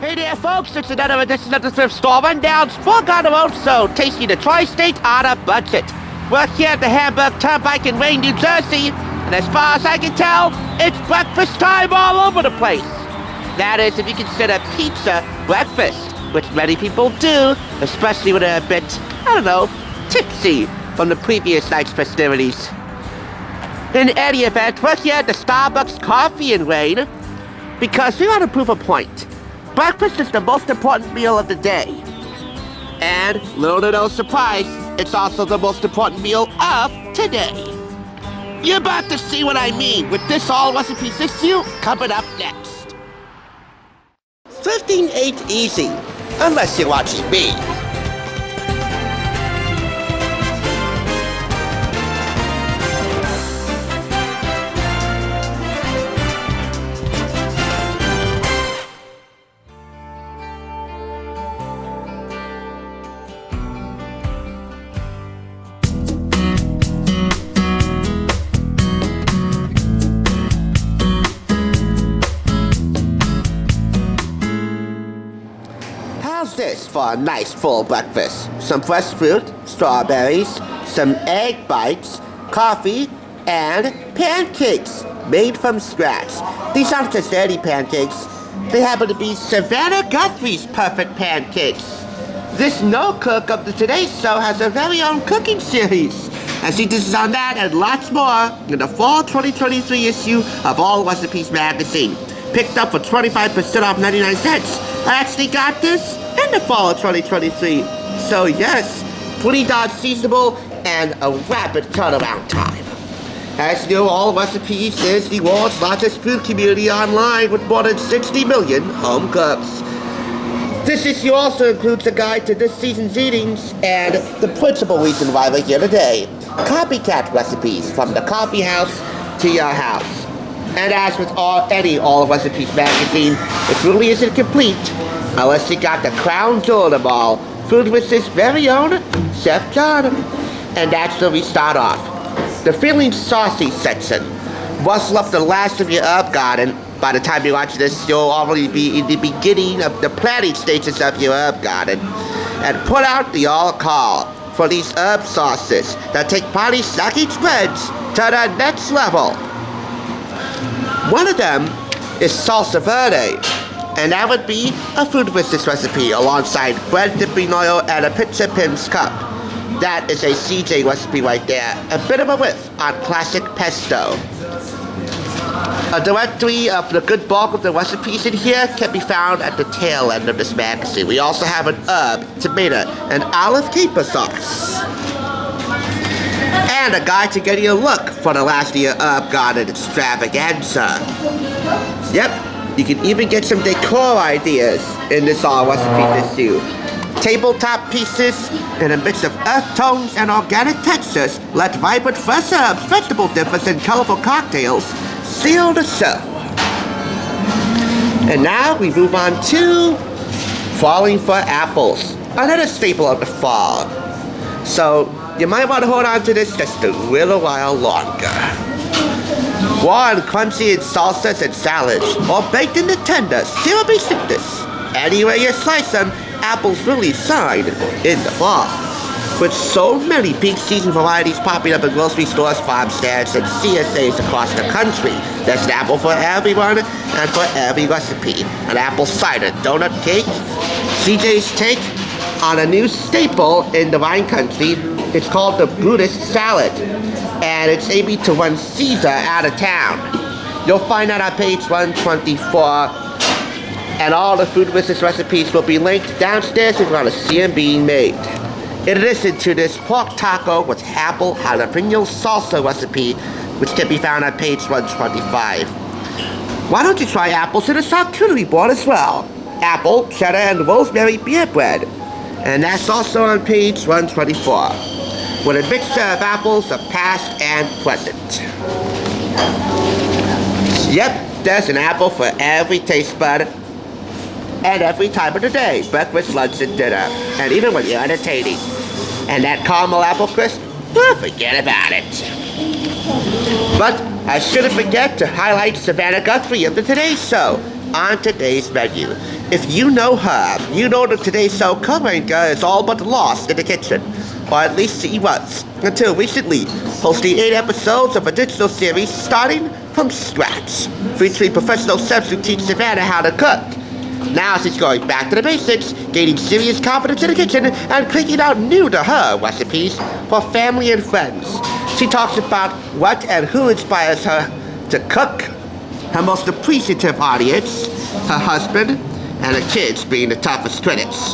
Hey there, folks, it's another edition of the Thrift Store Rundown's Fork On The Roadshow, tasting the tri-state on a budget. We're here at the Hamburg Turnpike in Wayne, New Jersey, and as far as I can tell, it's breakfast time all over the place. That is, if you consider pizza breakfast, which many people do, especially when they're a bit, tipsy from the previous night's festivities. In any event, we're here at the Starbucks Coffee in Wayne, because we want to prove a point. Breakfast is the most important meal of the day. And, little to no surprise, it's also the most important meal of today. You're about to see what I mean with this AllRecipes issue coming up next. Thrifting ain't easy, unless you're watching me. How's this for a nice full breakfast? Some fresh fruit, strawberries, some egg bites, coffee, and pancakes made from scratch. These aren't just any pancakes. They happen to be Savannah Guthrie's perfect pancakes. This no-cook of the Today's Show has a very own cooking series. And see, this is on that and lots more in the fall 2023 issue of AllRecipes Magazine. Picked up for 25% off 99 cents. I actually got this in the fall of 2023. So yes, $20 seasonable and a rapid turnaround time. As you know, AllRecipes is the world's largest food community online with more than 60 million home cooks. This issue also includes a guide to this season's eatings and the principal reason why we're here today. Copycat recipes from the coffeehouse to your house. And as with any AllRecipes magazine, it really isn't complete unless you got the crown jewel of them all, Food with his very own Chef John. And that's where we start off. The feeling saucy section. Rustle up the last of your herb garden. By the time you watch this, you'll already be in the beginning of the planting stages of your herb garden. And put out the all-call for these herb sauces that take party snacking spreads to the next level. One of them is salsa verde, and that would be a food business recipe alongside bread dipping oil and a pizza Pim's cup. That is a CJ recipe right there, a bit of a whiff on classic pesto. A directory of the good bulk of the recipes in here can be found at the tail end of this magazine. We also have an herb, tomato, and olive caper sauce. And a guide to getting a look for the last of your herb garden extravaganza. Yep, you can even get some decor ideas in this AllRecipes issue. Tabletop pieces in a mix of earth tones and organic textures let vibrant fresh herbs, vegetable dippers, and colorful cocktails seal the show. And now we move on to falling for apples, another staple of the fall. So you might want to hold on to this just a little while longer. Warm, crunchy in salsas and salads, or baked in the tender, syrupy sweetness. Any way you slice them, apples really shine in the fall. With so many peak season varieties popping up in grocery stores, farm stands, and CSAs across the country, there's an apple for everyone and for every recipe. An apple cider donut cake, CJ's take on a new staple in the wine country. It's called the Buddhist salad, and it's aiming to run Caesar out of town. You'll find that on page 124. And all the food business recipes will be linked downstairs if you want to see them being made. In addition to this pork taco with apple jalapeno salsa recipe, which can be found on page 125. Why don't you try apples in a charcuterie board as well? Apple, cheddar, and rosemary beer bread. And that's also on page 124. With a mixture of apples of past and present. Yep, there's an apple for every taste bud. And every time of the day, breakfast, lunch, and dinner, and even when you're entertaining. And that caramel apple crisp, forget about it. But I shouldn't forget to highlight Savannah Guthrie of the Today Show on today's menu. If you know her, you know that today's show co-anchor is all but lost in the kitchen. Or at least she was, until recently, hosting 8 episodes of a digital series starting from scratch, featuring professional chefs who teach Savannah how to cook. Now she's going back to the basics, gaining serious confidence in the kitchen, and cranking out new to her recipes for family and friends. She talks about what and who inspires her to cook, her most appreciative audience, her husband, and her kids being the toughest critics.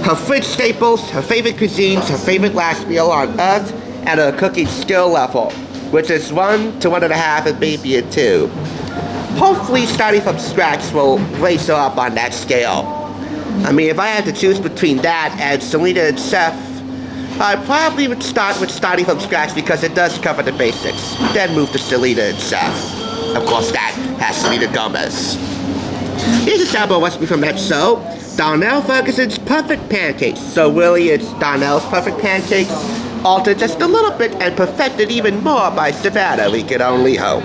Her fridge staples, her favorite cuisines, her favorite last meal on earth, and her cooking skill level, which is 1 to 1.5 and maybe a 2. Hopefully starting from scratch will raise her up on that scale. I mean, if I had to choose between that and Selena and Chef, I probably would start with starting from scratch because it does cover the basics. Then move to Selena and Chef. Of course, that has Selena Gomez. Here's a sample recipe from that show, Darnell Ferguson's Perfect Pancakes. So really, it's Darnell's Perfect Pancakes, altered just a little bit and perfected even more by Savannah, we can only hope.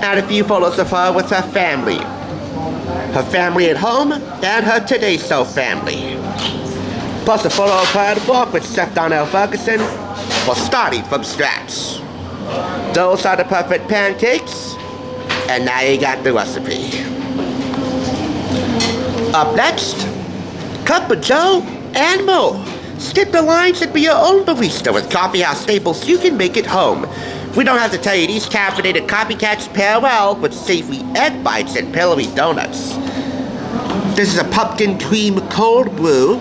And a few photos of her with her family. Her family at home and her Today Show family. Plus a photo of her at Fork with Chef Darnell Ferguson for starting from scratch. Those are the perfect pancakes, and now you got the recipe. Up next, Cup of Joe and Mo. Skip the lines and be your own barista with coffeehouse staples you can make at home. We don't have to tell you these caffeinated copycats pair well with savory egg bites and pillowy donuts. This is a pumpkin cream cold brew.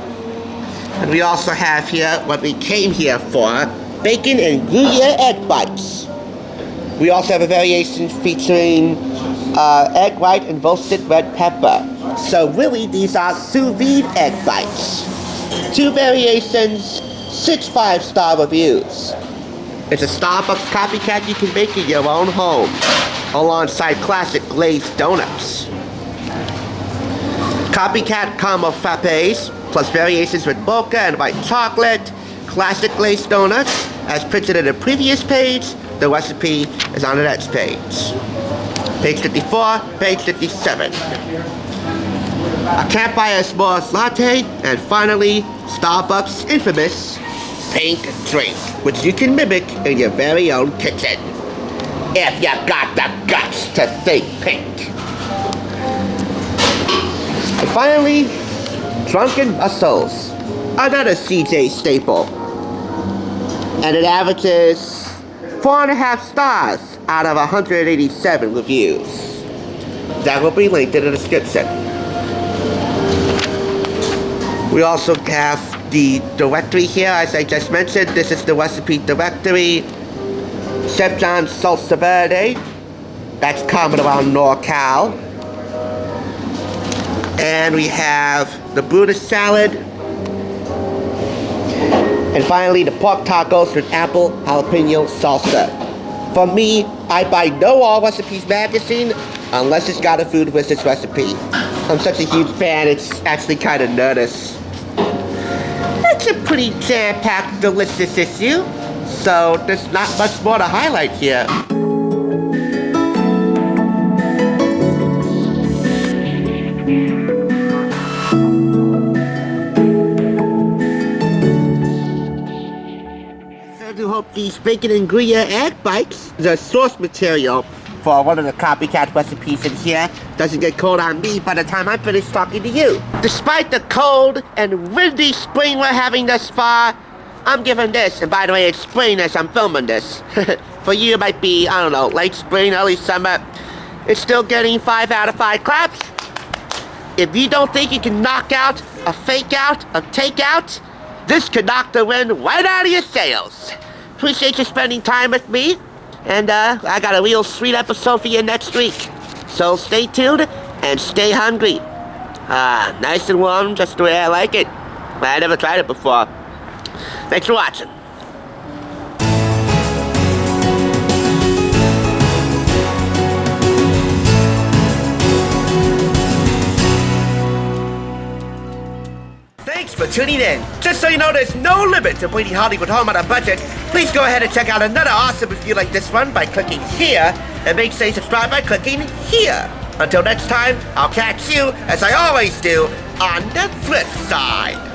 And we also have here what we came here for, bacon and Gruyere egg bites. We also have a variation featuring egg white and roasted red pepper. So really, these are sous vide egg bites. 2 variations, 6 5-star reviews. It's a Starbucks copycat you can make in your own home, alongside classic glazed donuts. Copycat caramel frappes, plus variations with mocha and white chocolate, classic glazed donuts, as printed in the previous page. The recipe is on the next page. Page 54, page 57. A campfire s'mores latte, and finally, Starbucks' infamous pink drink, which you can mimic in your very own kitchen. If you got the guts to think pink. And finally, Drunken Mussels, another CJ staple. And it averages 4.5 stars out of 187 reviews. That will be linked in the description. We also have the directory here, as I just mentioned. This is the recipe directory. Chef John's Salsa Verde. That's common around NorCal. And we have the Buddha salad. And finally, the pork tacos with apple jalapeno salsa. For me, I buy no AllRecipes Magazine unless it's got a food wizards recipe. I'm such a huge fan, it's actually kind of nervous. It's a pretty jam-packed, delicious issue, so there's not much more to highlight here. I do hope these bacon and Gruyere egg bites, the source material for one of the copycat recipes in here, doesn't get cold on me by the time I'm finished talking to you. Despite the cold and windy spring we're having thus far, I'm giving this, and by the way, it's spring as I'm filming this. For you, it might be, I don't know, late spring, early summer. It's still getting 5 out of 5 claps. If you don't think you can knock out a fake out, a takeout, this could knock the wind right out of your sails. Appreciate you spending time with me. And I got a real sweet episode for you next week. So stay tuned and stay hungry. Nice and warm, just the way I like it. I never tried it before. Thanks for watching. Thanks for tuning in. Just so you know, there's no limit to bringing Hollywood home on a budget. Please go ahead and check out another awesome review like this one by clicking here, and make sure you subscribe by clicking here. Until next time, I'll catch you, as I always do, on the flip side.